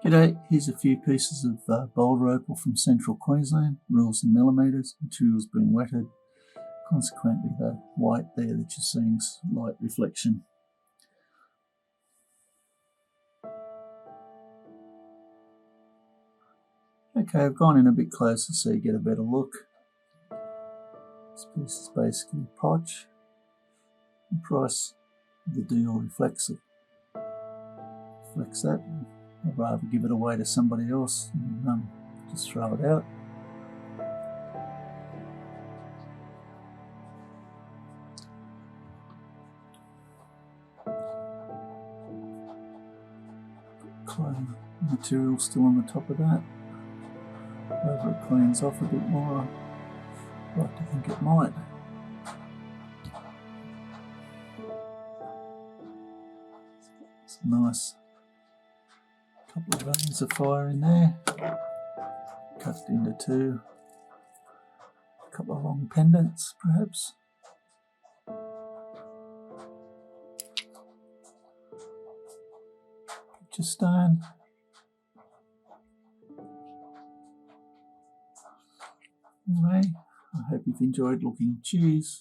G'day, here's a few pieces of Boulder Opal from central Queensland, rules in millimetres, materials being wetted. Consequently, the white there that you're seeing is light reflection. Okay, I've gone in a bit closer so you get a better look. This piece is basically potch. The price of the deal reflects it. Reflects that. I'd rather give it away to somebody else and just throw it out. Clay material still on the top of that. Whether it cleans off a bit more, I'd like to think it might. It's a nice couple of veins of fire in there, cut it into two, a couple of long pendants perhaps. Picture stone. Anyway, I hope you've enjoyed looking. Cheers.